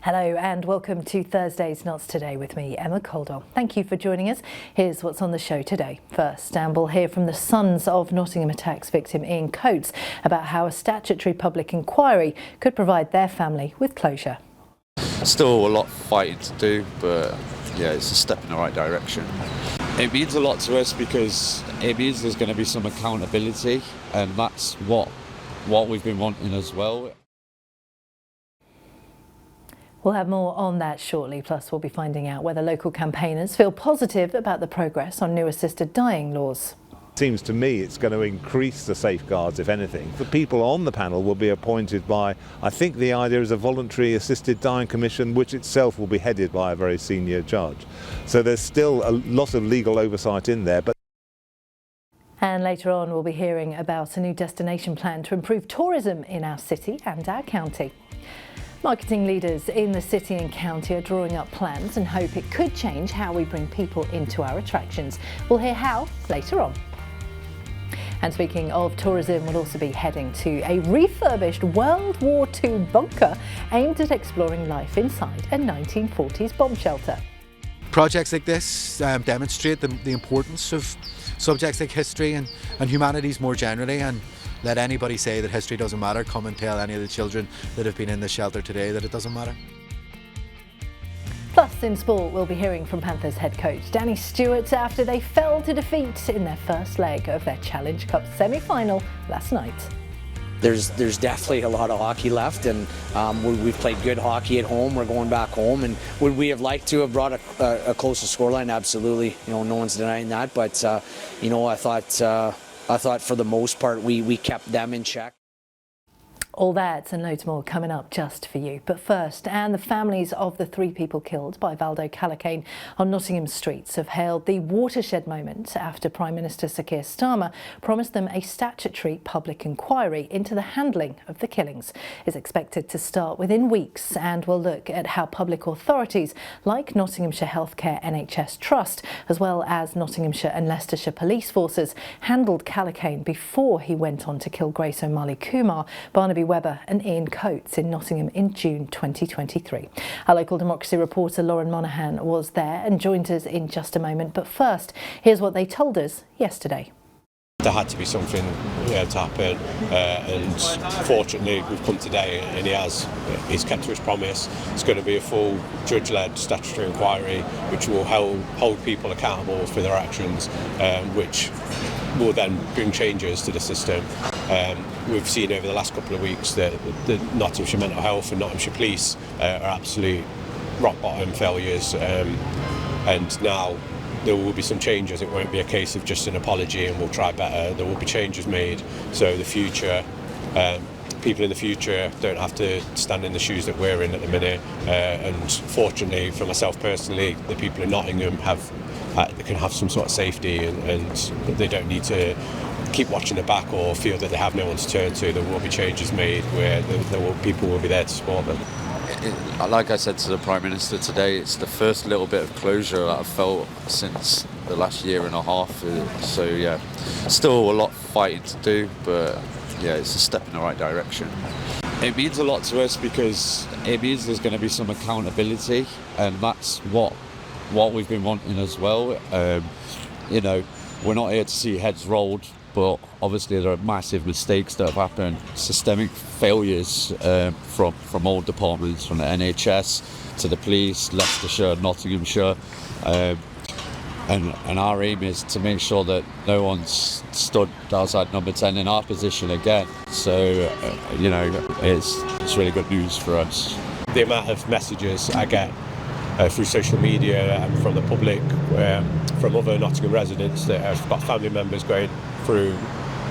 Hello and welcome to Thursday's Not Today with me, Emma Caldwell. Thank you for joining us. Here's what's on the show today. First, and we'll hear from the sons of Nottingham attacks victim Ian Coates about how a statutory public inquiry could provide their family with closure. Still a lot of fighting to do, but yeah, it's a step in the right direction. It means a lot to us because it means there's going to be some accountability, and that's what we've been wanting as well. We'll have more on that shortly, plus we'll be finding out whether local campaigners feel positive about the progress on new assisted dying laws. Seems to me it's going to increase the safeguards, if anything. The people on the panel will be appointed by, I think the idea is a voluntary assisted dying commission, which itself will be headed by a very senior judge. So there's still a lot of legal oversight in there. And later on we'll be hearing about a new destination plan to improve tourism in our city and our county. Marketing leaders in the city and county are drawing up plans and hope it could change how we bring people into our attractions. We'll hear how later on. And speaking of tourism, we'll also be heading to a refurbished World War II bunker aimed at exploring life inside a 1940s bomb shelter. Projects like this demonstrate the importance of subjects like history and humanities more generally, and let anybody say that history doesn't matter come and tell any of the children that have been in the shelter today that it doesn't matter. Plus in sport, we'll be hearing from Panthers head coach Danny Stewart after they fell to defeat in their first leg of their Challenge Cup semi-final last night. There's definitely a lot of hockey left, and we've played good hockey at home. We're going back home, and would we have liked to have brought a closer scoreline? Absolutely, no one's denying that. But I thought for the most part we kept them in check. All that and loads more coming up just for you. But first, and the families of the 3 people killed by Valdo Callacane on Nottingham streets have hailed the watershed moment after Prime Minister Sir Keir Starmer promised them a statutory public inquiry into the handling of the killings. It's expected to start within weeks, and we'll look at how public authorities like Nottinghamshire Healthcare NHS Trust, as well as Nottinghamshire and Leicestershire police forces, handled Callacane before he went on to kill Grace O'Malley Kumar, Barnaby Webber and Ian Coates in Nottingham in June 2023. Our local democracy reporter Lauren Monaghan was there and joins us in just a moment. But first, here's what they told us yesterday. There had to be something to happen, and fortunately we've come today and he's kept to his promise. It's going to be a full judge-led statutory inquiry which will hold people accountable for their actions, which will then bring changes to the system. We've seen over the last couple of weeks that the Nottinghamshire Mental Health and Nottinghamshire Police are absolute rock bottom failures, and now there will be some changes. It won't be a case of just an apology and we'll try better. There will be changes made, so the future, people in the future don't have to stand in the shoes that we're in at the minute, and fortunately for myself personally, the people in Nottingham they can have some sort of safety, and they don't need to keep watching the back or feel that they have no one to turn to. There will be changes made where people will be there to support them. Like I said to the Prime Minister today, it's the first little bit of closure that I've felt since the last year and a half. So yeah, still a lot of fighting to do, but yeah, it's a step in the right direction. It means a lot to us because it means there's going to be some accountability, and that's what we've been wanting as well. We're not here to see heads rolled, but obviously there are massive mistakes that have happened, systemic failures from all departments, from the NHS to the police, Leicestershire, Nottinghamshire, and our aim is to make sure that no one's stood outside number 10 in our position again. So it's really good news for us. The amount of messages I get through social media and from the public, from other Nottingham residents that have got family members going through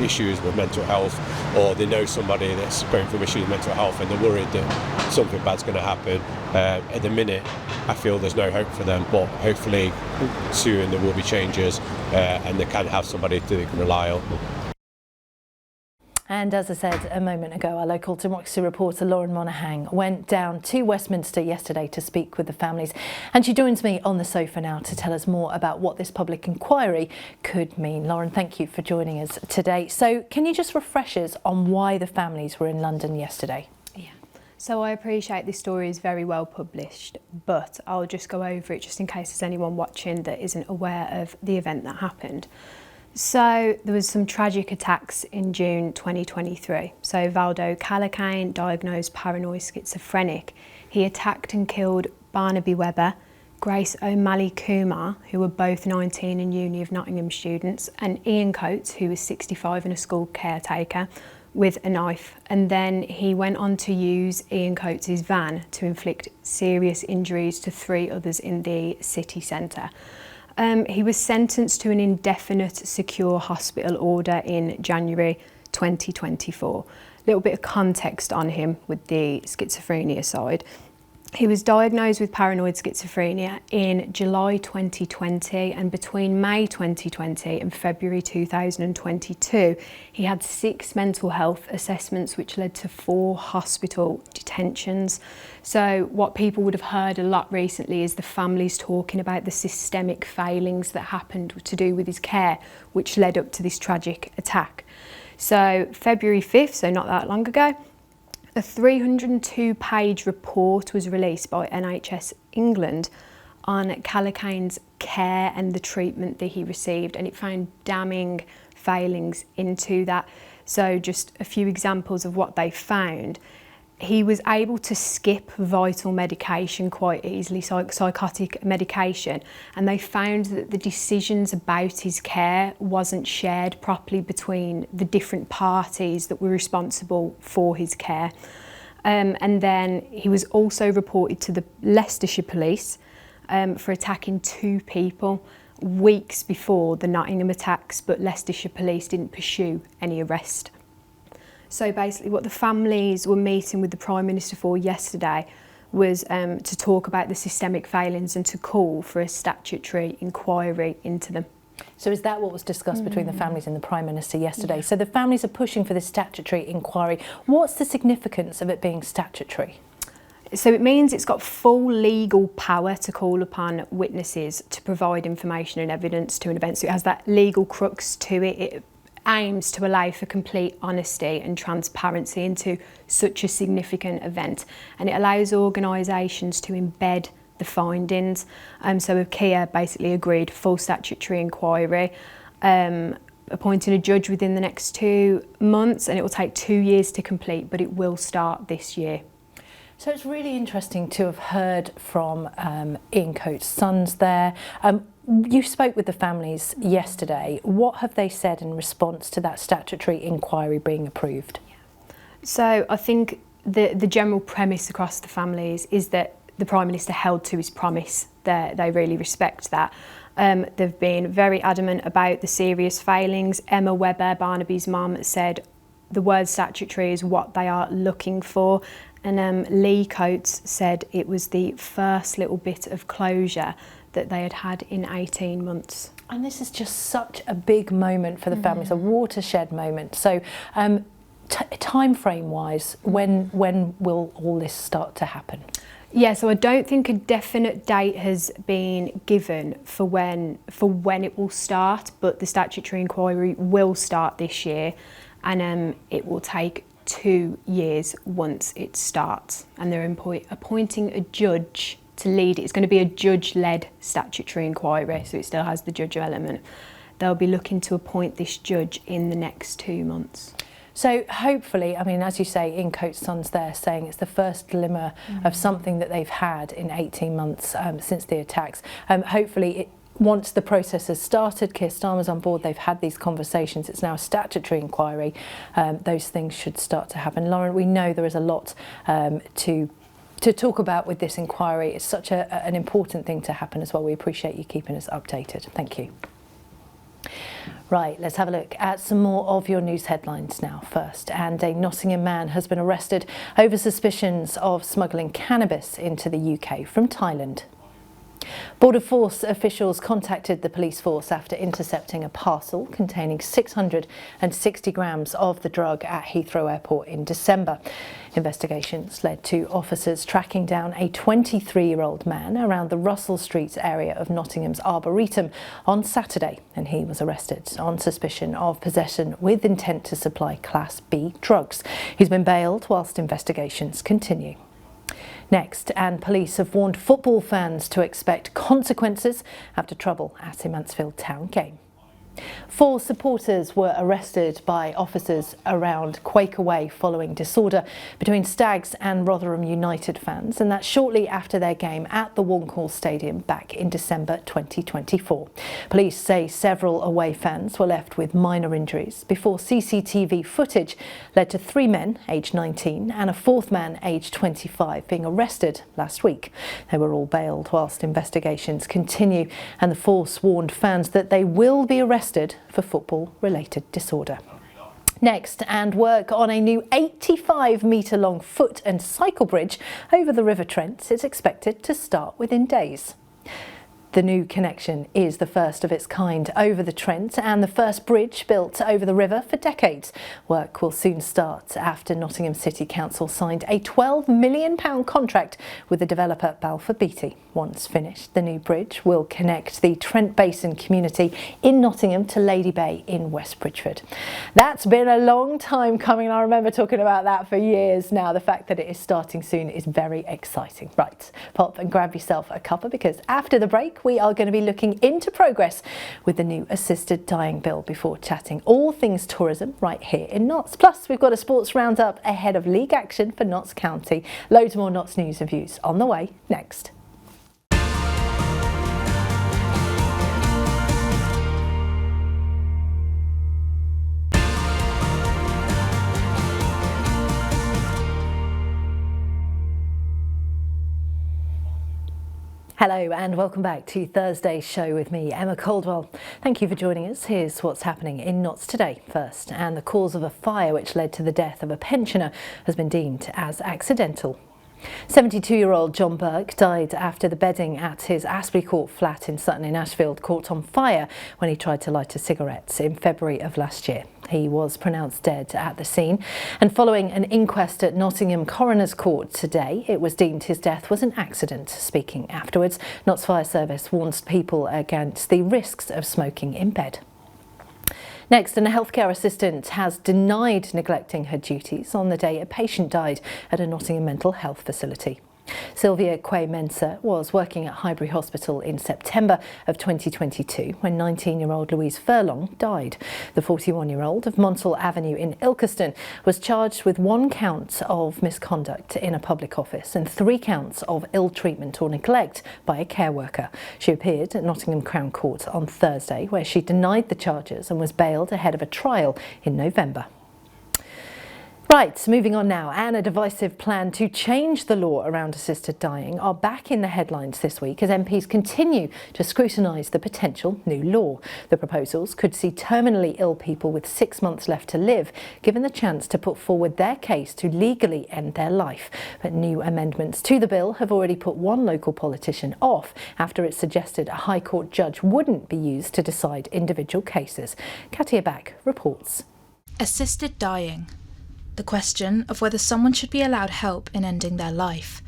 issues with mental health, or they know somebody that's going through issues with mental health and they're worried that something bad's going to happen. At the minute, I feel there's no hope for them, but hopefully soon there will be changes, and they can have somebody that they can rely on. And as I said a moment ago, our local democracy reporter Lauren Monaghan went down to Westminster yesterday to speak with the families, and she joins me on the sofa now to tell us more about what this public inquiry could mean. Lauren, thank you for joining us today. So can you just refresh us on why the families were in London yesterday? So I appreciate this story is very well published, but I'll just go over it just in case there's anyone watching that isn't aware of the event that happened. So there was some tragic attacks in June 2023. So Valdo Calacane, diagnosed paranoid schizophrenic, he attacked and killed Barnaby Webber, Grace O'Malley Kumar, who were both 19 and Uni of Nottingham students, and Ian Coates, who was 65 and a school caretaker, with a knife. And then he went on to use Ian Coates' van to inflict serious injuries to 3 others in the city centre. He was sentenced to an indefinite secure hospital order in January 2024. A little bit of context on him with the schizophrenia side. He was diagnosed with paranoid schizophrenia in July 2020, and between May 2020 and February 2022, he had 6 mental health assessments which led to 4 hospital detentions. So what people would have heard a lot recently is the families talking about the systemic failings that happened to do with his care, which led up to this tragic attack. So February 5th, so not that long ago, a 302-page report was released by NHS England on Calacane's care and the treatment that he received, and it found damning failings into that. So just a few examples of what they found. He was able to skip vital medication quite easily, psychotic medication, and they found that the decisions about his care wasn't shared properly between the different parties that were responsible for his care. And then he was also reported to the Leicestershire police for attacking 2 people weeks before the Nottingham attacks, but Leicestershire police didn't pursue any arrest. So basically what the families were meeting with the Prime Minister for yesterday was to talk about the systemic failings and to call for a statutory inquiry into them. So is that what was discussed between the families and the Prime Minister yesterday? Yeah. So the families are pushing for this statutory inquiry. What's the significance of it being statutory? So it means it's got full legal power to call upon witnesses to provide information and evidence to an event. So it has that legal crux to it. It aims to allow for complete honesty and transparency into such a significant event, and it allows organisations to embed the findings. So IKEA basically agreed full statutory inquiry, appointing a judge within the next 2 months, and it will take 2 years to complete, but it will start this year. So it's really interesting to have heard from Ian Coates' sons there. You spoke with the families yesterday. What have they said in response to that statutory inquiry being approved? So I think the general premise across the families is that the Prime Minister held to his promise. They really respect that. They've been very adamant about the serious failings. Emma Webber, Barnaby's mum, said the word statutory is what they are looking for. And Lee Coates said it was the first little bit of closure that they had had in 18 months. And this is just such a big moment for the families, a watershed moment. So time frame wise, when will all this start to happen? Yeah, so I don't think a definite date has been given for when it will start, but the statutory inquiry will start this year, and it will take 2 years once it starts, and they're appointing a judge to lead it. It's going to be a judge-led statutory inquiry, so it still has the judge element. They'll be looking to appoint this judge in the next 2 months. So hopefully, I mean, as you say, Ian Coates' son's there saying it's the first glimmer of something that they've had in 18 months since the attacks. Hopefully, once the process has started, Keir Starmer's on board, they've had these conversations, it's now a statutory inquiry, those things should start to happen. Lauren, we know there is a lot to talk about with this inquiry. It's such an important thing to happen as well. We appreciate you keeping us updated. Thank you. Right, let's have a look at some more of your news headlines now first. And a Nottingham man has been arrested over suspicions of smuggling cannabis into the UK from Thailand. Border Force officials contacted the police force after intercepting a parcel containing 660 grams of the drug at Heathrow Airport in December. Investigations led to officers tracking down a 23-year-old man around the Russell Street area of Nottingham's Arboretum on Saturday, and he was arrested on suspicion of possession with intent to supply Class B drugs. He's been bailed whilst investigations continue. Next, and police have warned football fans to expect consequences after trouble at a Mansfield Town game. 4 supporters were arrested by officers around Quaker Way following disorder between Stags and Rotherham United fans, and that's shortly after their game at the Warncall Stadium back in December 2024. Police say several away fans were left with minor injuries before CCTV footage led to 3 men aged 19 and a 4th man aged 25 being arrested last week. They were all bailed whilst investigations continue, and the force warned fans that they will be arrested for football-related disorder. Next, and work on a new 85-metre-long foot and cycle bridge over the River Trent is expected to start within days. The new connection is the first of its kind over the Trent and the first bridge built over the river for decades. Work will soon start after Nottingham City Council signed a £12 million contract with the developer Balfour Beatty. Once finished, the new bridge will connect the Trent Basin community in Nottingham to Lady Bay in West Bridgford. That's been a long time coming, and I remember talking about that for years now. The fact that it is starting soon is very exciting. Right, pop and grab yourself a cuppa, because after the break we are going to be looking into progress with the new assisted dying bill before chatting all things tourism right here in Notts. Plus, we've got a sports roundup ahead of league action for Notts County. Loads more Notts news and views on the way next. Hello and welcome back to Thursday's show with me, Emma Caldwell. Thank you for joining us. Here's what's happening in Notts today first. And the cause of a fire which led to the death of a pensioner has been deemed as accidental. 72-year-old John Burke died after the bedding at his Asbury Court flat in Sutton in Ashfield caught on fire when he tried to light a cigarette in February of last year. He was pronounced dead at the scene, and following an inquest at Nottingham Coroner's Court today, it was deemed his death was an accident. Speaking afterwards, Notts Fire Service warns people against the risks of smoking in bed. Next, and a healthcare assistant has denied neglecting her duties on the day a patient died at a Nottingham mental health facility. Sylvia Quay-Mensah was working at Highbury Hospital in September of 2022 when 19-year-old Louise Furlong died. The 41-year-old of Monsell Avenue in Ilkeston was charged with 1 count of misconduct in a public office and 3 counts of ill treatment or neglect by a care worker. She appeared at Nottingham Crown Court on Thursday, where she denied the charges and was bailed ahead of a trial in November. Right, moving on now, and a divisive plan to change the law around assisted dying are back in the headlines this week as MPs continue to scrutinise the potential new law. The proposals could see terminally ill people with 6 months left to live given the chance to put forward their case to legally end their life. But new amendments to the bill have already put one local politician off after it suggested a High Court judge wouldn't be used to decide individual cases. Katia Back reports. Assisted dying. The question of whether someone should be allowed help in ending their life.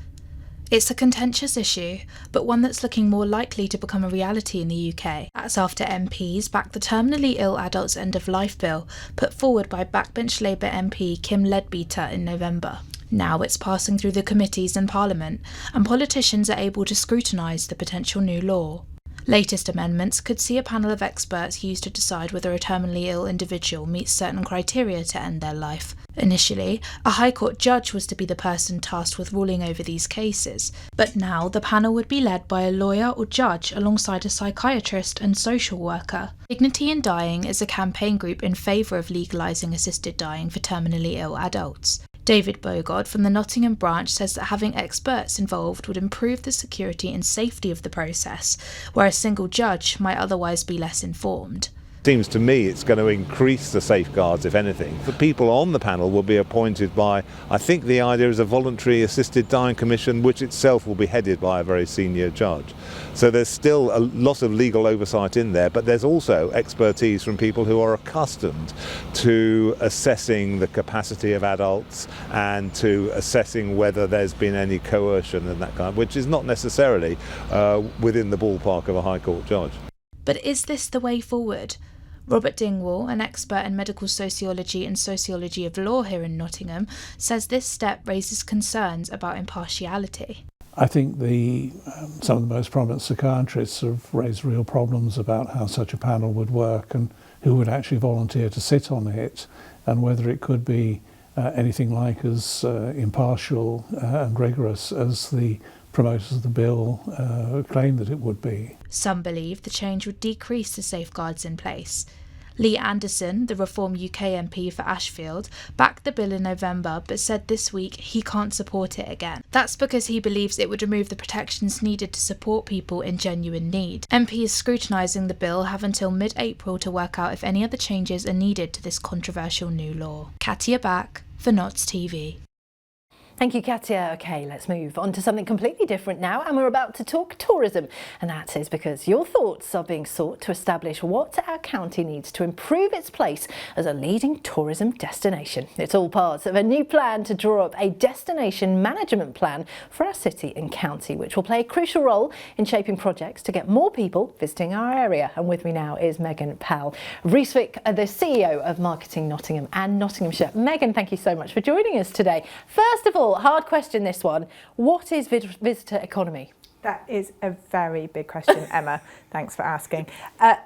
It's a contentious issue, but one that's looking more likely to become a reality in the UK. That's after MPs backed the terminally ill adults end of life bill put forward by backbench Labour MP Kim Leadbeater in November. Now it's passing through the committees in Parliament, and politicians are able to scrutinise the potential new law. Latest amendments could see a panel of experts used to decide whether a terminally ill individual meets certain criteria to end their life. Initially, a High Court judge was to be the person tasked with ruling over these cases, but now the panel would be led by a lawyer or judge alongside a psychiatrist and social worker. Dignity in Dying is a campaign group in favour of legalising assisted dying for terminally ill adults. David Bogod from the Nottingham branch says that having experts involved would improve the security and safety of the process, where a single judge might otherwise be less informed. Seems to me it's going to increase the safeguards, if anything. The people on the panel will be appointed by, I think the idea is a voluntary assisted dying commission, which itself will be headed by a very senior judge. So there's still a lot of legal oversight in there, but there's also expertise from people who are accustomed to assessing the capacity of adults and to assessing whether there's been any coercion and that kind, which is not necessarily within the ballpark of a High Court judge. But is this the way forward? Robert Dingwall, an expert in medical sociology and sociology of law here in Nottingham, says this step raises concerns about impartiality. I think some of the most prominent psychiatrists have raised real problems about how such a panel would work and who would actually volunteer to sit on it, and whether it could be anything like as impartial and rigorous as the promoters of the bill claim that it would be. Some believe the change would decrease the safeguards in place. Lee Anderson, the Reform UK MP for Ashfield, backed the bill in November but said this week he can't support it again. That's because he believes it would remove the protections needed to support people in genuine need. MPs scrutinising the bill have until mid-April to work out if any other changes are needed to this controversial new law. Katia Back for Notts TV. Thank you, Katia. OK, let's move on to something completely different now, and we're about to talk tourism. And that is because your thoughts are being sought to establish what our county needs to improve its place as a leading tourism destination. It's all part of a new plan to draw up a destination management plan for our city and county, which will play a crucial role in shaping projects to get more people visiting our area. And with me now is Megan Powell, Reeswick, the CEO of Marketing Nottingham and Nottinghamshire. Megan, thank you so much for joining us today. First of all, hard question this one. What is visitor economy? That is a very big question, Emma. Thanks for asking. A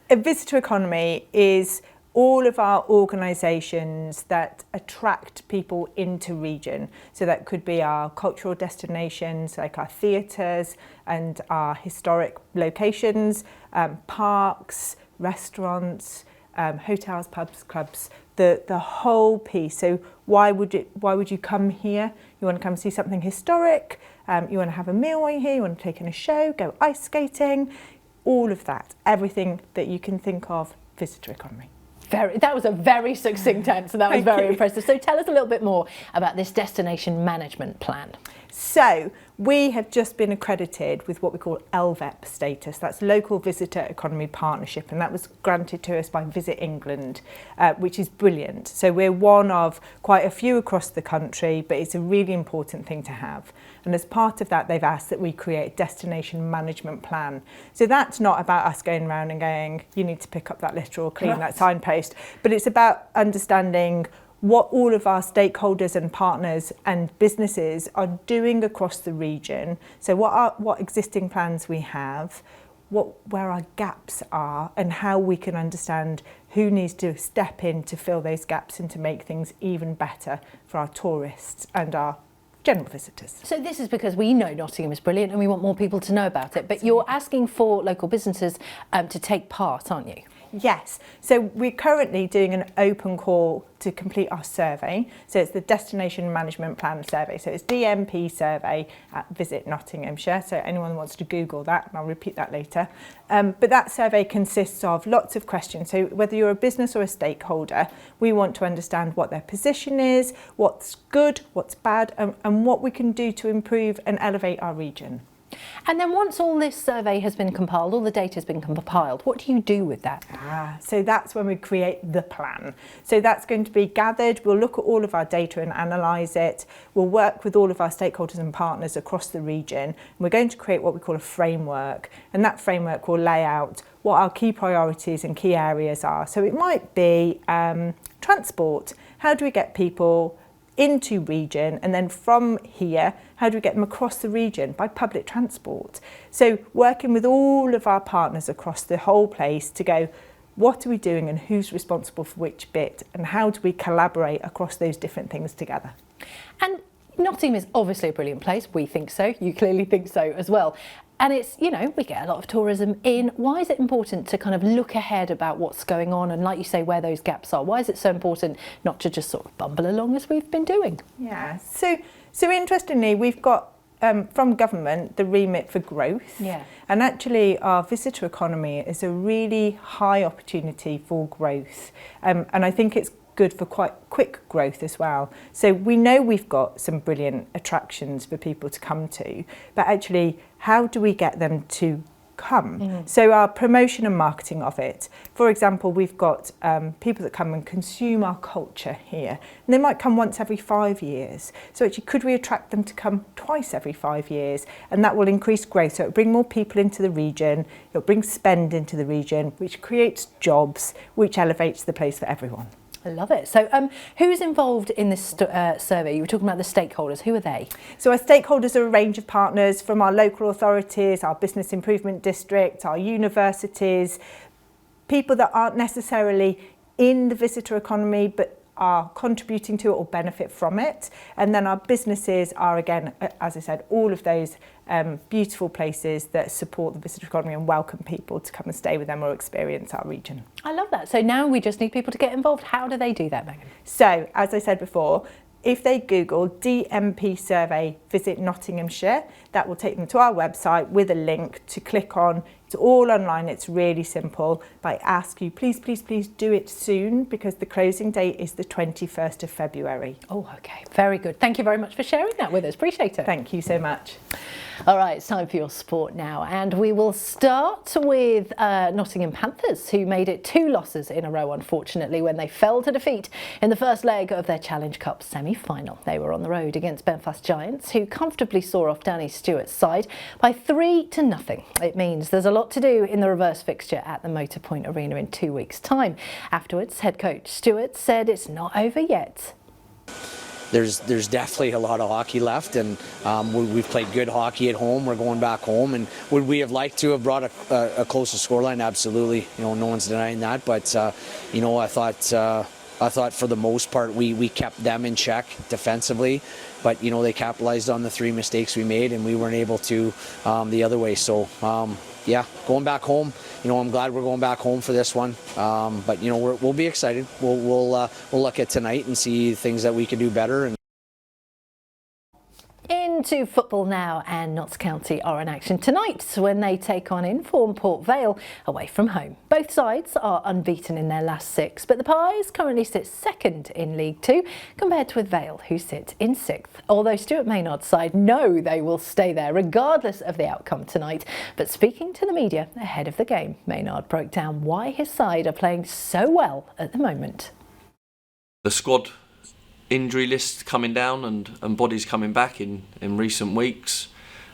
visitor economy is all of our organisations that attract people into region. So that could be our cultural destinations, like our theatres and our historic locations, parks, restaurants, hotels, pubs, clubs, the whole piece. So why would you come here? You want to come see something historic, you want to have a meal while you're here, you want to take in a show, go ice skating, all of that, everything that you can think of, visitor economy. That was a very succinct answer. That was very impressive. So tell us a little bit more about this destination management plan. So we have just been accredited with what we call LVEP status. That's Local Visitor Economy Partnership, and that was granted to us by Visit England, which is brilliant. So we're one of quite a few across the country, but it's a really important thing to have. And as part of that, they've asked that we create a destination management plan. So that's not about us going around and going, you need to pick up that litter or clean that signpost, but it's about understanding what all of our stakeholders and partners and businesses are doing across the region. So what existing plans we have, where our gaps are, and how we can understand who needs to step in to fill those gaps and to make things even better for our tourists and our general visitors. So this is because we know Nottingham is brilliant and we want more people to know about it, but you're asking for local businesses to take part, aren't you? Yes, so we're currently doing an open call to complete our survey. So it's the Destination Management Plan Survey. So it's DMP survey at Visit Nottinghamshire. So anyone wants to Google that, and I'll repeat that later. But that survey consists of lots of questions. So whether you're a business or a stakeholder, we want to understand what their position is, what's good, what's bad, and what we can do to improve and elevate our region. And then once all this survey has been compiled, all the data has been compiled, what do you do with that? So that's when we create the plan. So that's going to be gathered. We'll look at all of our data and analyse it. We'll work with all of our stakeholders and partners across the region. And we're going to create what we call a framework. And that framework will lay out what our key priorities and key areas are. So it might be transport. How do we get people into region, and then from here, how do we get them across the region? By public transport. So working with all of our partners across the whole place to go, what are we doing and who's responsible for which bit, and how do we collaborate across those different things together? And Nottingham is obviously a brilliant place. We think so. You clearly think so as well. And it's, you know, we get a lot of tourism in. Why is it important to kind of look ahead about what's going on and, like you say, where those gaps are? Why is it so important not to just sort of bumble along as we've been doing? Yeah, so interestingly, we've got from government the remit for growth. Yeah. And actually our visitor economy is a really high opportunity for growth. And I think it's good for quite quick growth as well. So we know we've got some brilliant attractions for people to come to, but actually how do we get them to come? So our promotion and marketing of it. For example, we've got people that come and consume our culture here, and they might come once every 5 years. So actually, could we attract them to come twice every 5 years? And that will increase growth. So it'll bring more people into the region, it'll bring spend into the region, which creates jobs, which elevates the place for everyone. I love it. So who's involved in this survey? You were talking about the stakeholders. Who are they? So our stakeholders are a range of partners from our local authorities, our business improvement district, our universities, people that aren't necessarily in the visitor economy but are contributing to it or benefit from it. And then our businesses are, again, as I said, all of those beautiful places that support the visitor economy and welcome people to come and stay with them or experience our region. I love that. So now we just need people to get involved. How do they do that, Megan? So, as I said before, if they Google DMP survey visit Nottinghamshire, that will take them to our website with a link to click on. It's all online, it's really simple. But I ask you, please, please, please do it soon because the closing date is the 21st of February. Oh, okay. Very good. Thank you very much for sharing that with us. Appreciate it. Thank you so much. All right, it's time for your sport now. And we will start with Nottingham Panthers, who made it 2 losses in a row, unfortunately, when they fell to defeat in the first leg of their Challenge Cup semi-final. They were on the road against Belfast Giants, who comfortably saw off Danny Stewart's side by 3-0. It means there's a lot to do in the reverse fixture at the Motorpoint Arena in 2 weeks' time. Afterwards, head coach Stewart said it's not over yet. There's definitely a lot of hockey left, and we've played good hockey at home. We're going back home, and would we have liked to have brought a closer scoreline? Absolutely, no one's denying that. But I thought for the most part we kept them in check defensively, but they capitalized on the 3 mistakes we made, and we weren't able to the other way. So yeah, going back home. I'm glad we're going back home for this one. But we'll be excited. We'll look at tonight and see things that we can do better. Into football now, and Notts County are in action tonight when they take on informed Port Vale away from home. Both sides are unbeaten in their last 6, but the Pies currently sit second in League 2 compared with Vale, who sit in 6th. Although Stuart Maynard's side know they will stay there regardless of the outcome tonight. But speaking to the media ahead of the game, Maynard broke down why his side are playing so well at the moment. The squad injury list coming down and bodies coming back in recent weeks.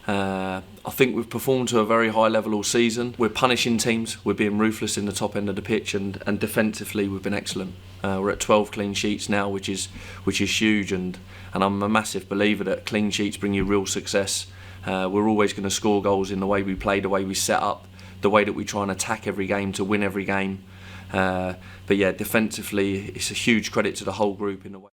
I think we've performed to a very high level all season. We're punishing teams, we're being ruthless in the top end of the pitch, and defensively we've been excellent. We're at 12 clean sheets now, which is huge, and I'm a massive believer that clean sheets bring you real success. We're always going to score goals in the way we play, the way we set up, the way that we try and attack every game to win every game. But yeah, defensively it's a huge credit to the whole group in the way.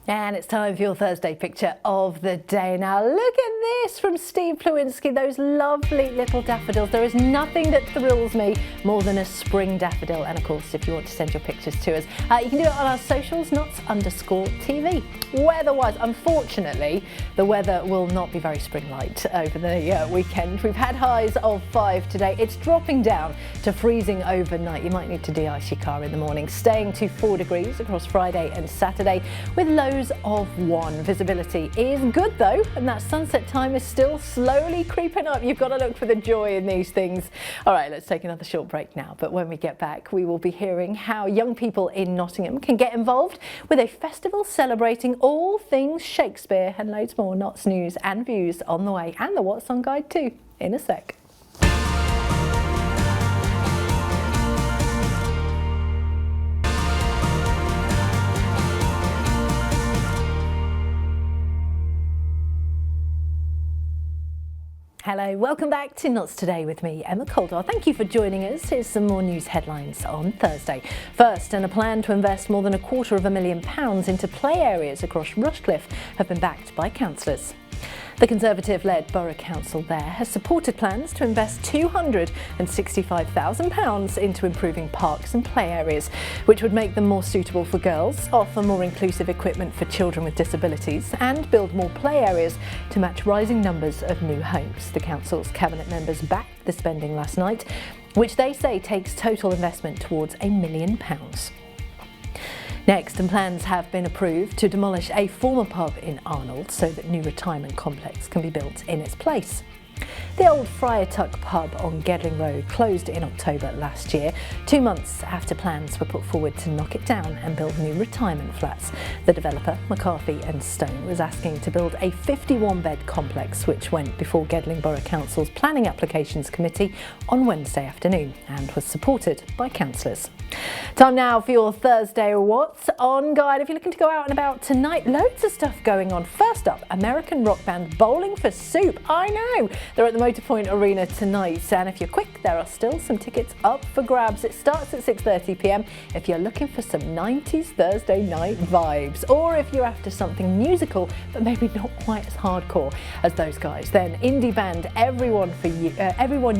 And it's time for your Thursday picture of the day. Now look at this from Steve Plewinski, those lovely little daffodils. There is nothing that thrills me more than a spring daffodil. And of course, if you want to send your pictures to us, you can do it on our socials, Notts_TV. Weather-wise, unfortunately, the weather will not be very spring-like over the weekend. We've had highs of 5 today. It's dropping down to freezing overnight. You might need to de-ice your car in the morning. Staying to 4 degrees across Friday and Saturday with lows of 1. Visibility is good though, and that sunset time is still slowly creeping up. You've got to look for the joy in these things. All right, let's take another short break now. But when we get back, we will be hearing how young people in Nottingham can get involved with a festival celebrating all things Shakespeare, and loads more Notts news and views on the way, and the What's On guide too, in a sec. Hello, welcome back to Notts Today with me, Emma Caldwell. Thank you for joining us. Here's some more news headlines on Thursday. First, and a plan to invest more than £250,000 into play areas across Rushcliffe have been backed by councillors. The Conservative-led Borough Council there has supported plans to invest £265,000 into improving parks and play areas, which would make them more suitable for girls, offer more inclusive equipment for children with disabilities and build more play areas to match rising numbers of new homes. The council's cabinet members backed the spending last night, which they say takes total investment towards £1 million. Next, and plans have been approved to demolish a former pub in Arnold so that new retirement complex can be built in its place. The old Friar Tuck pub on Gedling Road closed in October last year, 2 months after plans were put forward to knock it down and build new retirement flats. The developer, McCarthy and Stone, was asking to build a 51-bed complex which went before Gedling Borough Council's Planning Applications Committee on Wednesday afternoon and was supported by councillors. Time now for your Thursday What's On guide. If you're looking to go out and about tonight, loads of stuff going on. First up, American rock band Bowling for Soup. I know, they're at the Motorpoint Arena tonight, and if you're quick, there are still some tickets up for grabs. It starts at 6:30 p.m. if you're looking for some 90s Thursday night vibes, or if you're after something musical but maybe not quite as hardcore as those guys, then indie band Everyone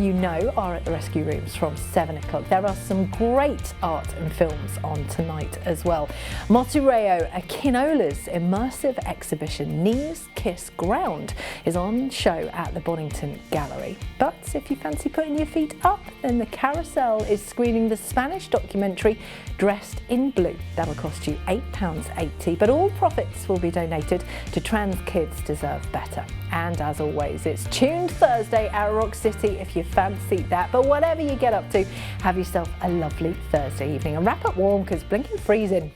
You Know are at the Rescue Rooms from 7 o'clock. There are some great art and films on tonight as well. Motureo Akinola's immersive exhibition Knees Kiss Ground is on show at the Bonington Gallery. But if you fancy putting your feet up, then the Carousel is screening the Spanish documentary Dressed in Blue. That'll cost you £8.80, but all profits will be donated to Trans Kids Deserve Better. And as always, it's Tuned Thursday at Rock City if you fancy that. But whatever you get up to, have yourself a lovely Thursday evening and wrap up warm because blinking freezing.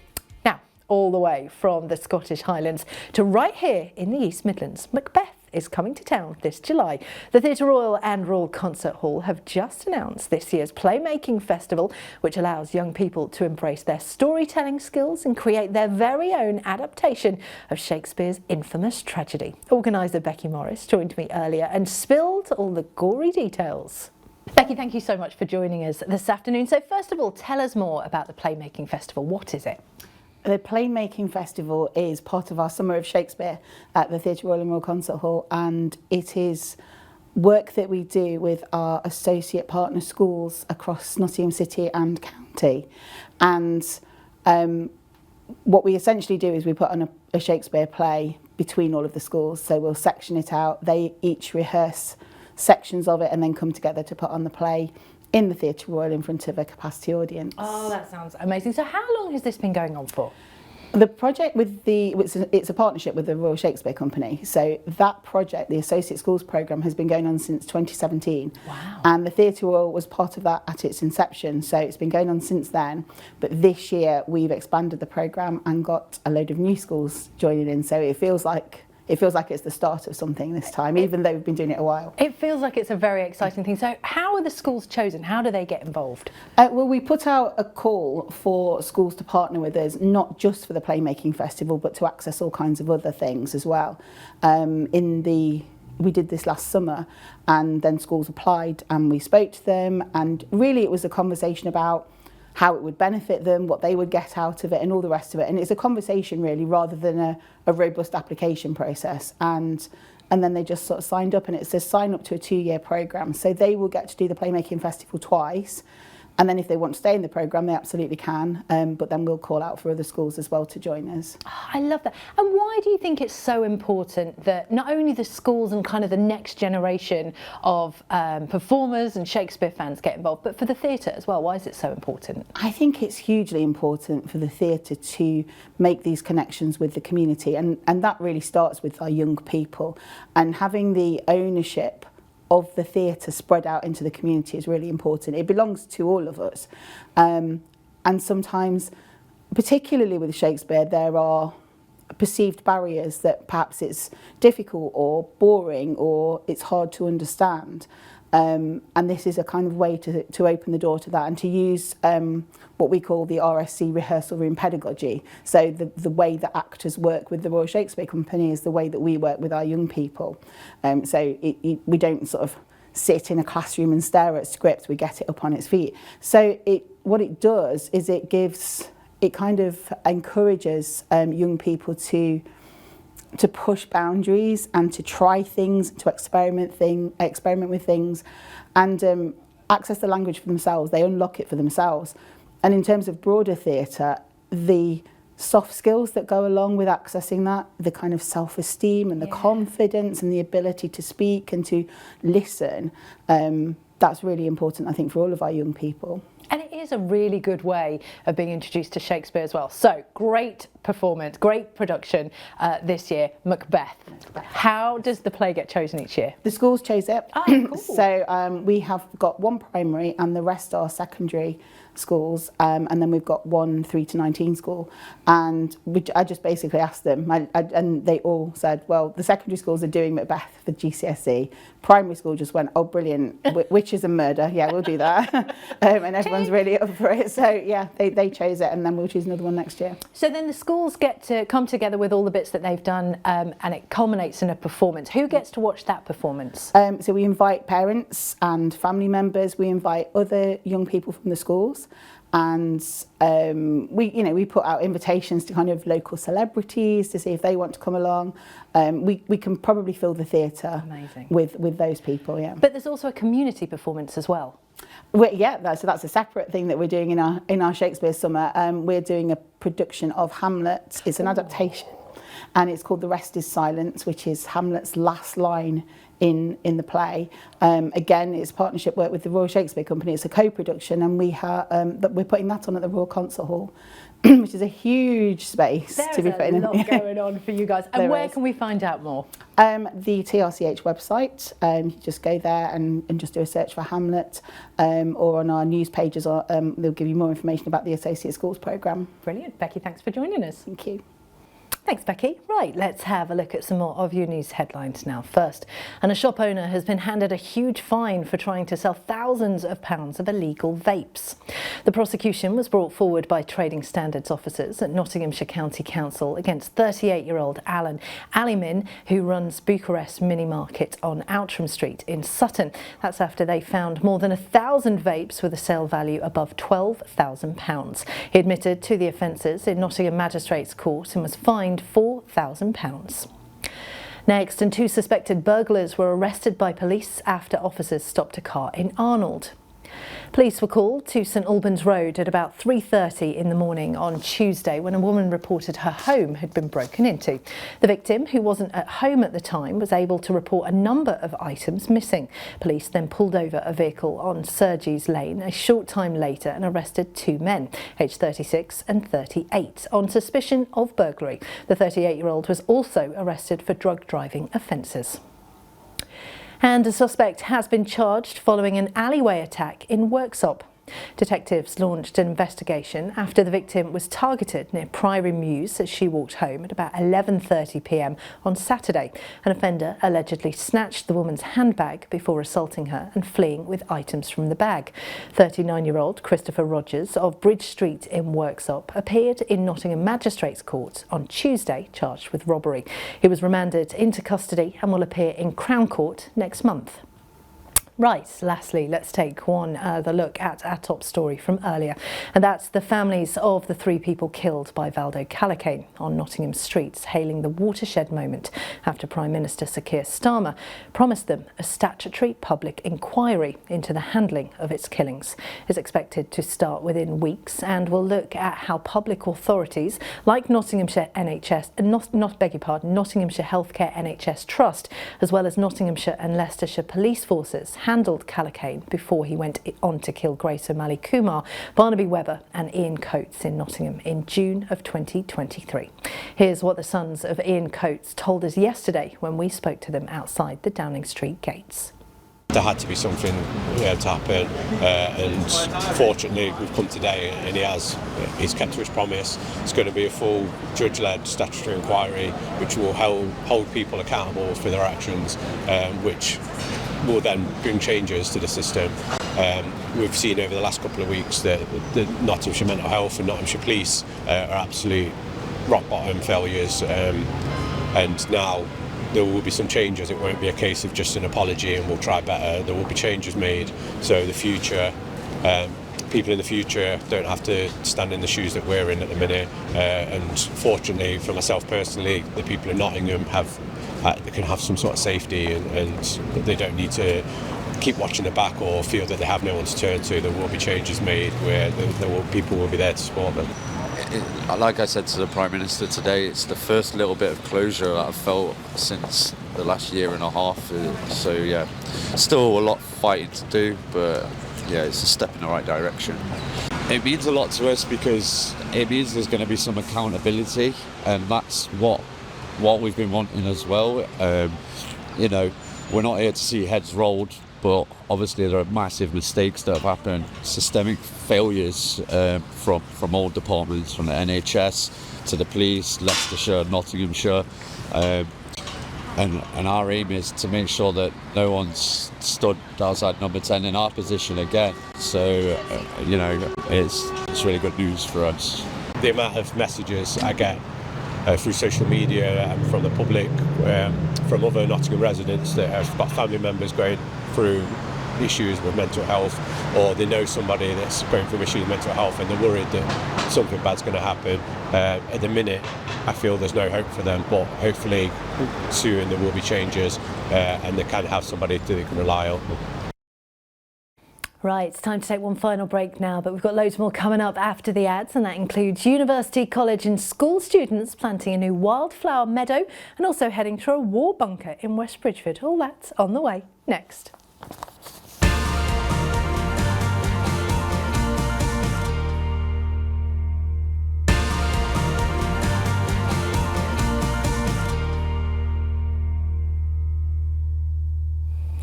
Now, all the way from the Scottish Highlands to right here in the East Midlands, Macbeth is coming to town this July. The Theatre Royal and Royal Concert Hall have just announced this year's Playmaking Festival, which allows young people to embrace their storytelling skills and create their very own adaptation of Shakespeare's infamous tragedy. Organiser Becky Morris joined me earlier and spilled all the gory details. Becky, thank you so much for joining us this afternoon. So first of all, tell us more about the Playmaking Festival. What is it? The Playmaking Festival is part of our Summer of Shakespeare at the Theatre Royal and Royal Concert Hall, and it is work that we do with our associate partner schools across Nottingham City and County. And what we essentially do is we put on a Shakespeare play between all of the schools. So we'll section it out, they each rehearse sections of it and then come together to put on the play in the Theatre Royal in front of a capacity audience. Oh, that sounds amazing. So how long has this been going on for? The project it's a partnership with the Royal Shakespeare Company. So that project, the Associate Schools Programme, has been going on since 2017. Wow. And the Theatre Royal was part of that at its inception. So it's been going on since then. But this year we've expanded the programme and got a load of new schools joining in. So it feels like it's the start of something this time, even though we've been doing it a while. It feels like it's a very exciting thing. So how are the schools chosen? How do they get involved? Well, we put out a call for schools to partner with us, not just for the Playmaking Festival, but to access all kinds of other things as well. We did this last summer, and then schools applied and we spoke to them, and really it was a conversation about how it would benefit them, what they would get out of it, and all the rest of it. And it's a conversation really, rather than a robust application process. And then they just sort of signed up, and it says sign up to a 2-year programme. So they will get to do the Playmaking Festival twice. And then if they want to stay in the programme, they absolutely can. But then we'll call out for other schools as well to join us. Oh, I love that. And why do you think it's so important that not only the schools and kind of the next generation of performers and Shakespeare fans get involved, but for the theatre as well? Why is it so important? I think it's hugely important for the theatre to make these connections with the community. And that really starts with our young people. And having the ownership of the theatre spread out into the community is really important. It belongs to all of us. And sometimes, particularly with Shakespeare, there are perceived barriers that perhaps it's difficult or boring or it's hard to understand. And this is a kind of way to open the door to that and to use what we call the RSC rehearsal room pedagogy. So the way that actors work with the Royal Shakespeare Company is the way that we work with our young people. So we don't sort of sit in a classroom and stare at scripts, we get it up on its feet. So what it does is it kind of encourages young people to to push boundaries and to try things, to experiment with things, and access the language for themselves. They unlock it for themselves. And in terms of broader theatre, the soft skills that go along with accessing that, the kind of self-esteem and the confidence and the ability to speak and to listen, that's really important, I think, for all of our young people. And it is a really good way of being introduced to Shakespeare as well. So, great performance, great production this year, Macbeth. How does the play get chosen each year? The schools chose it. Oh, cool. So we have got one primary and the rest are secondary schools, and then we've got one 3 to 19 school, and I just basically asked them, and they all said, well, the secondary schools are doing Macbeth for GCSE, primary school just went, oh brilliant, witches and murder, yeah, we'll do that. And everyone's really up for it, so yeah, they chose it, and then we'll choose another one next year. So then the schools get to come together with all the bits that they've done, and it culminates in a performance. Who gets to watch that performance? So we invite parents and family members, we invite other young people from the schools, and we put out invitations to kind of local celebrities to see if they want to come along. We can probably fill the theatre with those people, yeah. But there's also a community performance as well. So that's a separate thing that we're doing in our Shakespeare summer. We're doing a production of Hamlet. It's an adaptation, and it's called The Rest is Silence, which is Hamlet's last line in the play. Again, it's partnership work with the Royal Shakespeare Company. It's a co-production, and we're putting that on at the Royal Concert Hall, which is a huge space to be putting in. There's a lot going on for you guys. And where can we find out more? The TRCH website. You just go there and just do a search for Hamlet, or on our news pages. They'll give you more information about the Associate Schools programme. Brilliant. Becky, thanks for joining us. Thank you. Thanks, Becky. Right, let's have a look at some more of your news headlines now. First, and a shop owner has been handed a huge fine for trying to sell thousands of pounds of illegal vapes. The prosecution was brought forward by trading standards officers at Nottinghamshire County Council against 38-year-old Alan Alimin, who runs Bucharest Mini Market on Outram Street in Sutton. That's after they found more than 1,000 vapes with a sale value above £12,000. He admitted to the offences in Nottingham Magistrates Court and was fined £4,000. Next, and 2 suspected burglars were arrested by police after officers stopped a car in Arnold. Police were called to St Albans Road at about 3:30 in the morning on Tuesday when a woman reported her home had been broken into. The victim, who wasn't at home at the time, was able to report a number of items missing. Police then pulled over a vehicle on Sergie's Lane a short time later and arrested 2 men, aged 36 and 38, on suspicion of burglary. The 38-year-old was also arrested for drug driving offences. And a suspect has been charged following an alleyway attack in Worksop. Detectives launched an investigation after the victim was targeted near Priory Mews as she walked home at about 11:30 p.m. on Saturday. An offender allegedly snatched the woman's handbag before assaulting her and fleeing with items from the bag. 39-year-old Christopher Rogers of Bridge Street in Worksop appeared in Nottingham Magistrates Court on Tuesday, charged with robbery. He was remanded into custody and will appear in Crown Court next month. Right, lastly, let's take one other look at our top story from earlier, and that's the families of the 3 people killed by Valdo Callacane on Nottingham streets, hailing the watershed moment after Prime Minister Sir Keir Starmer promised them a statutory public inquiry into the handling of its killings. It's expected to start within weeks and will look at how public authorities like Nottinghamshire Healthcare NHS Trust, as well as Nottinghamshire and Leicestershire police forces, handled Callacane before he went on to kill Grace O'Malley Kumar, Barnaby Webber and Ian Coates in Nottingham in June of 2023. Here's what the sons of Ian Coates told us yesterday when we spoke to them outside the Downing Street gates. There had to be something to happen, and fortunately we've come today and he's kept to his promise. It's going to be a full judge-led statutory inquiry which will hold people accountable for their actions, which will then bring changes to the system. We've seen over the last couple of weeks that the Nottinghamshire Mental Health and Nottinghamshire Police are absolute rock bottom failures, and now there will be some changes. It won't be a case of just an apology and we'll try better. There will be changes made, so the future people in the future don't have to stand in the shoes that we're in at the minute. And fortunately for myself personally, the people in Nottingham can have some sort of safety, and they don't need to keep watching the back or feel that they have no one to turn to. There will be changes made where people will be there to support them. Like I said to the Prime Minister today, it's the first little bit of closure that I've felt since the last year and a half. So yeah, still a lot of fighting to do, but yeah, it's a step in the right direction. It means a lot to us because it means there's going to be some accountability, and that's what we've been wanting as well. You know, we're not here to see heads rolled, but obviously there are massive mistakes that have happened, systemic failures from all departments, from the NHS to the police, Leicestershire, Nottinghamshire, and our aim is to make sure that no one's stood outside number 10 in our position again. So, you know, it's really good news for us. The amount of messages I get through social media and from the public, from other Nottingham residents that have got family members going through issues with mental health, or they know somebody that's going through issues with mental health and they're worried that something bad's going to happen. At the minute, I feel there's no hope for them, but hopefully soon there will be changes and they can have somebody that they can rely on. Right, it's time to take one final break now, but we've got loads more coming up after the ads, and that includes university, college and school students planting a new wildflower meadow and also heading to a war bunker in West Bridgford. All that's on the way next.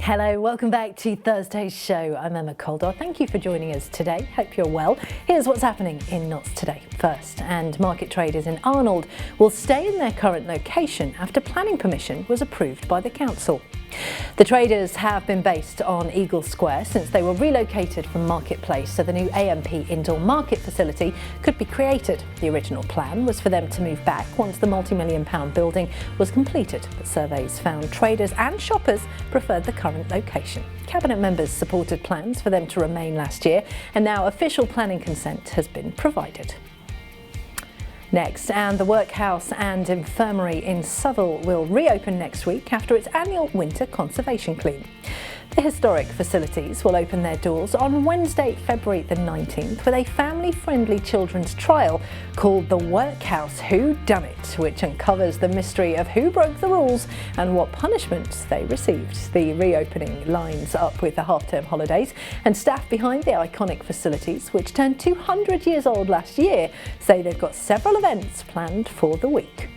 Hello, welcome back to Thursday's show. I'm Emma Caldwell. Thank you for joining us today. Hope you're well. Here's what's happening in Notts today. First, and market traders in Arnold will stay in their current location after planning permission was approved by the council. The traders have been based on Eagle Square since they were relocated from Marketplace, so the new AMP indoor market facility could be created. The original plan was for them to move back once the multi-million-pound building was completed, but surveys found traders and shoppers preferred the current location. Cabinet members supported plans for them to remain last year, and now official planning consent has been provided. Next, and the workhouse and infirmary in Southall will reopen next week after its annual winter conservation clean. The historic facilities will open their doors on Wednesday, February the 19th, with a family-friendly children's trial called The Workhouse Who Done It, which uncovers the mystery of who broke the rules and what punishments they received. The reopening lines up with the half-term holidays, and staff behind the iconic facilities, which turned 200 years old last year, say they've got several events planned for the week.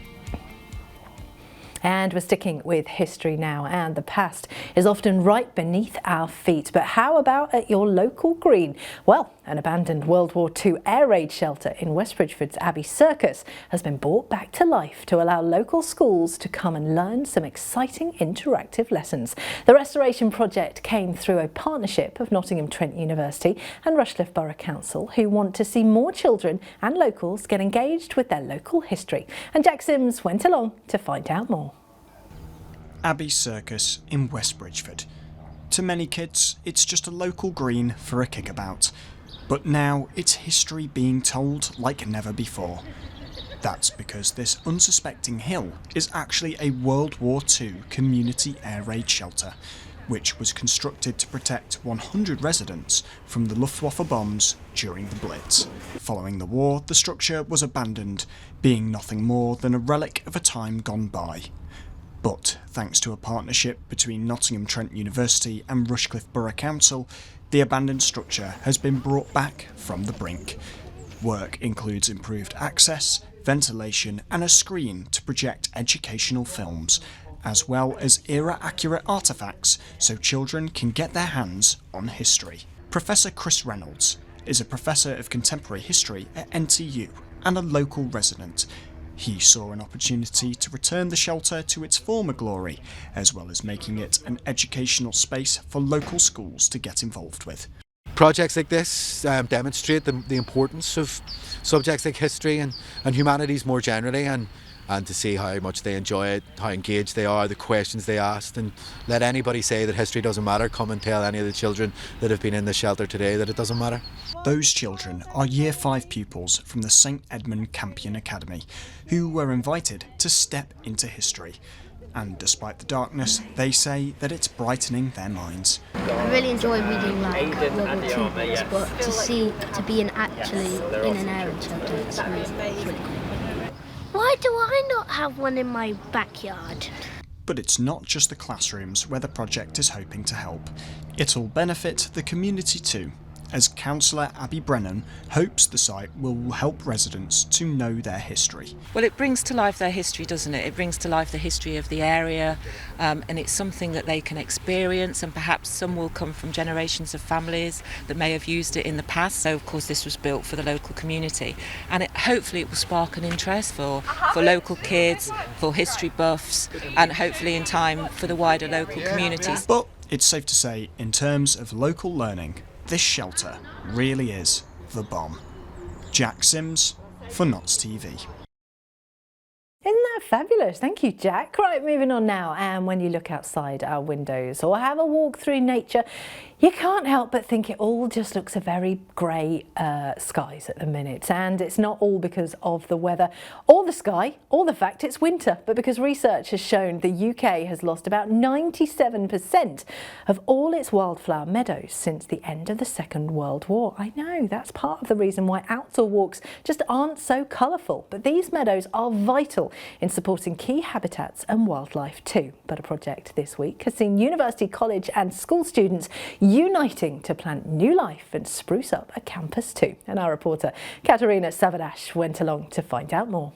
And we're sticking with history now, and the past is often right beneath our feet. But how about at your local green? Well, an abandoned World War II air raid shelter in West Bridgford's Abbey Circus has been brought back to life to allow local schools to come and learn some exciting interactive lessons. The restoration project came through a partnership of Nottingham Trent University and Rushcliffe Borough Council, who want to see more children and locals get engaged with their local history. And Jack Sims went along to find out more. Abbey Circus in West Bridgford. To many kids, it's just a local green for a kickabout. But now it's history being told like never before. That's because this unsuspecting hill is actually a World War II community air raid shelter, which was constructed to protect 100 residents from the Luftwaffe bombs during the Blitz. Following the war, the structure was abandoned, being nothing more than a relic of a time gone by. But thanks to a partnership between Nottingham Trent University and Rushcliffe Borough Council, the abandoned structure has been brought back from the brink. Work includes improved access, ventilation and a screen to project educational films, as well as era-accurate artefacts so children can get their hands on history. Professor Chris Reynolds is a Professor of Contemporary History at NTU and a local resident. He saw an opportunity to return the shelter to its former glory, as well as making it an educational space for local schools to get involved with. Projects like this demonstrate the importance of subjects like history and humanities more generally, and and to see how much they enjoy it, how engaged they are, the questions they asked, and let anybody say that history doesn't matter come and tell any of the children that have been in the shelter today that it doesn't matter. Those children are Year 5 pupils from the St Edmund Campion Academy who were invited to step into history. And despite the darkness, they say that it's brightening their minds. I really enjoy reading like World War II books, but to be actually in an air shelter, it's really cool. Why do I not have one in my backyard? But it's not just the classrooms where the project is hoping to help. It'll benefit the community too, as Councillor Abby Brennan hopes the site will help residents to know their history. Well, it brings to life their history, doesn't it? It brings to life the history of the area, and it's something that they can experience, and perhaps some will come from generations of families that may have used it in the past. So, of course, this was built for the local community, and hopefully it will spark an interest for local kids, for history buffs, and hopefully in time for the wider local communities. But it's safe to say, in terms of local learning, this shelter really is the bomb. Jack Sims for Notts TV. Isn't that fabulous? Thank you, Jack. Right, moving on now. And when you look outside our windows or have a walk through nature, you can't help but think it all just looks a very grey skies at the minute. And it's not all because of the weather or the sky or the fact it's winter, but because research has shown the UK has lost about 97% of all its wildflower meadows since the end of the Second World War. I know, that's part of the reason why outdoor walks just aren't so colourful. But these meadows are vital in supporting key habitats and wildlife too. But a project this week has seen university, college and school students uniting to plant new life and spruce up a campus too. And our reporter Katerina Savadash went along to find out more.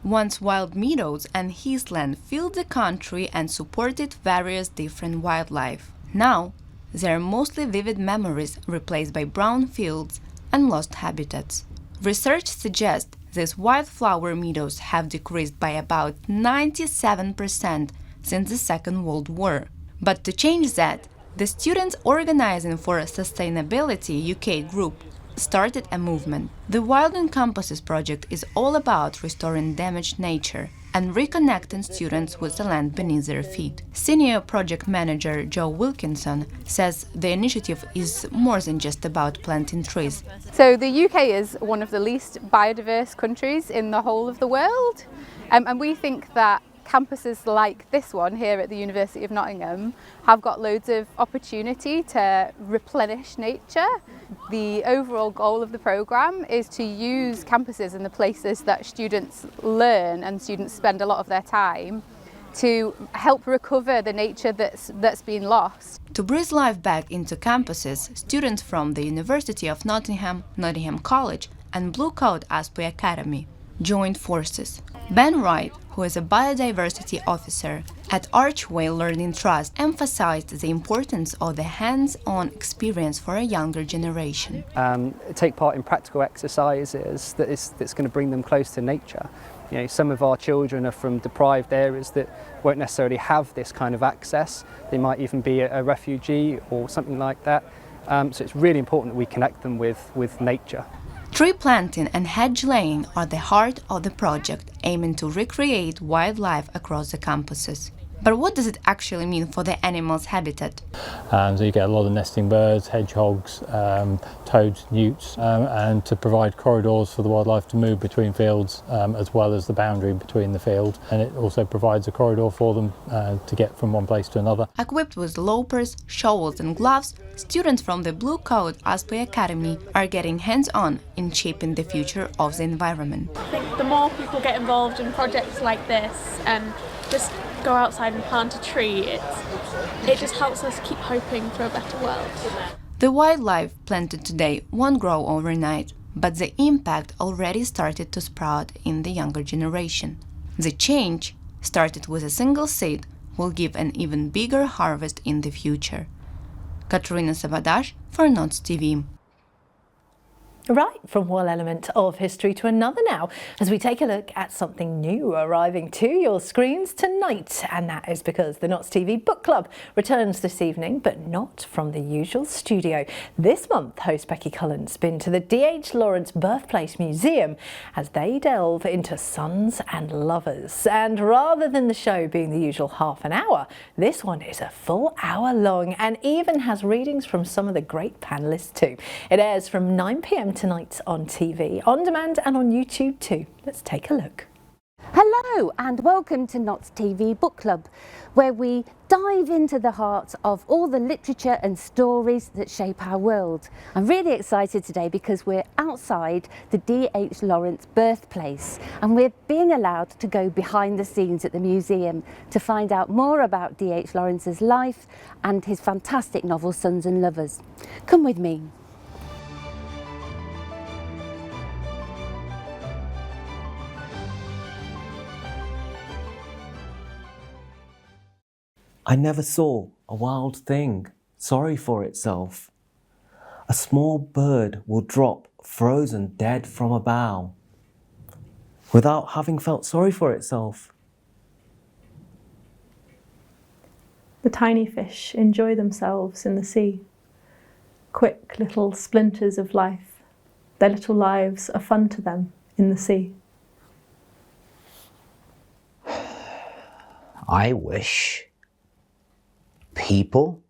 Once wild meadows and heathland filled the country and supported various different wildlife. Now, they are mostly vivid memories replaced by brown fields and lost habitats. Research suggests these wildflower meadows have decreased by about 97% since the Second World War. But to change that, the Students Organizing for Sustainability UK group started a movement. The Wild on Campuses project is all about restoring damaged nature and reconnecting students with the land beneath their feet. Senior project manager Joe Wilkinson says the initiative is more than just about planting trees. So the UK is one of the least biodiverse countries in the whole of the world, and we think that campuses like this one here at the University of Nottingham have got loads of opportunity to replenish nature. The overall goal of the programme is to use campuses and the places that students learn and students spend a lot of their time to help recover the nature that's been lost. To breathe life back into campuses, students from the University of Nottingham, Nottingham College and Blue Coat Aspley Academy joined forces. Ben Wright, who is a biodiversity officer at Archway Learning Trust, emphasized the importance of the hands-on experience for a younger generation. Take part in practical exercises that's going to bring them close to nature. You know, some of our children are from deprived areas that won't necessarily have this kind of access. They might even be a refugee or something like that. So it's really important that we connect them with nature. Tree planting and hedge laying are the heart of the project, aiming to recreate wildlife across the campuses. But what does it actually mean for the animals' habitat? So you get a lot of nesting birds, hedgehogs, toads, newts, and to provide corridors for the wildlife to move between fields as well as the boundary between the field. And it also provides a corridor for them to get from one place to another. Equipped with loppers, shovels and gloves, students from the Blue Coat Aspley Academy are getting hands-on in shaping the future of the environment. I think the more people get involved in projects like this and just go outside and plant a tree, it just helps us keep hoping for a better world. The wildlife planted today won't grow overnight, but the impact already started to sprout in the younger generation. The change, started with a single seed, will give an even bigger harvest in the future. Katerina Savadash for Notts TV. Right, from one element of history to another now, as we take a look at something new arriving to your screens tonight. And that is because the Notts TV Book Club returns this evening, but not from the usual studio. This month, host Becky Cullen's been to the D.H. Lawrence Birthplace Museum as they delve into sons and lovers. And rather than the show being the usual half an hour, this one is a full hour long and even has readings from some of the great panellists too. It airs from 9 p.m. tonight on TV, on demand and on YouTube too. Let's take a look. Hello and welcome to Notts TV Book Club, where we dive into the heart of all the literature and stories that shape our world. I'm really excited today because we're outside the D.H. Lawrence Birthplace and we're being allowed to go behind the scenes at the museum to find out more about D.H. Lawrence's life and his fantastic novel Sons and Lovers. Come with me. I never saw a wild thing sorry for itself. A small bird will drop frozen dead from a bough without having felt sorry for itself. The tiny fish enjoy themselves in the sea. Quick little splinters of life. Their little lives are fun to them in the sea. I wish people,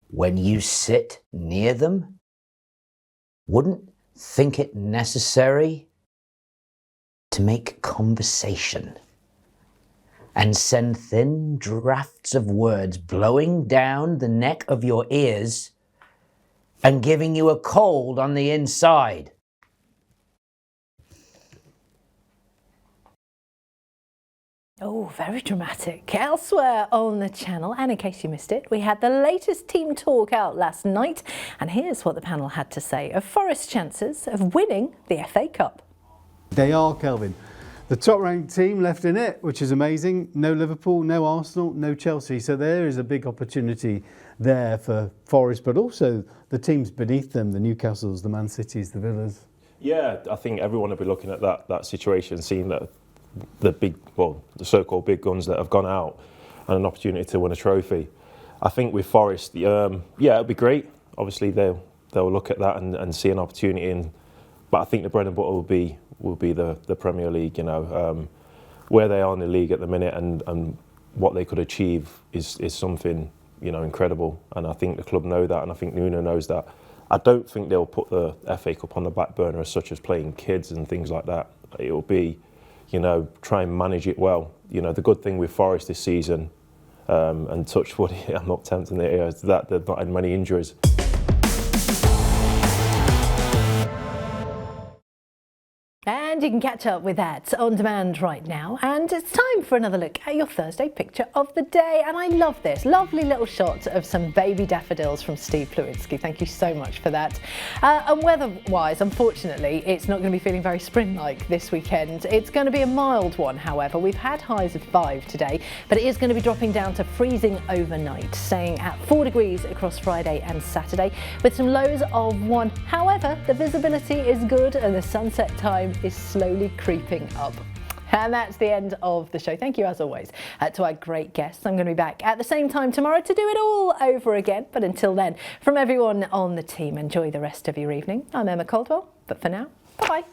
when you sit near them, wouldn't think it necessary to make conversation and send thin drafts of words blowing down the neck of your ears and giving you a cold on the inside. Oh, very dramatic. Elsewhere on the channel, and in case you missed it, we had the latest team talk out last night, and here's what the panel had to say of Forest's chances of winning the FA Cup. They are, Kelvin, the top-ranked team left in it, which is amazing. No Liverpool, no Arsenal, no Chelsea, so there is a big opportunity there for Forest, but also the teams beneath them, the Newcastles, the Man Cities, the Villas. Yeah, I think everyone will be looking at that situation, seeing that the so-called big guns that have gone out and an opportunity to win a trophy. I think with Forest, yeah, it'll be great. Obviously, they'll look at that and see an opportunity. But I think the bread and butter will be the Premier League. You know, where they are in the league at the minute and what they could achieve is something, you know, incredible. And I think the club know that, and I think Nuno knows that. I don't think they'll put the FA Cup on the back burner as such as playing kids and things like that. It'll be, you know, try and manage it well. You know, the good thing with Forest this season, and touch wood, I'm not tempting it here, is that they've not had many injuries. And you can catch up with that on demand right now. And it's time for another look at your Thursday picture of the day. And I love this lovely little shot of some baby daffodils from Steve Plewinski. Thank you so much for that. And weather-wise, unfortunately, it's not going to be feeling very spring-like this weekend. It's going to be a mild one, however. We've had highs of 5 today, but it is going to be dropping down to freezing overnight, staying at 4 degrees across Friday and Saturday, with some lows of 1. However, the visibility is good and the sunset time is slowly creeping up. And that's the end of the show. Thank you, as always, to our great guests. I'm going to be back at the same time tomorrow to do it all over again. But until then, from everyone on the team, enjoy the rest of your evening. I'm Emma Caldwell, but for now, bye-bye.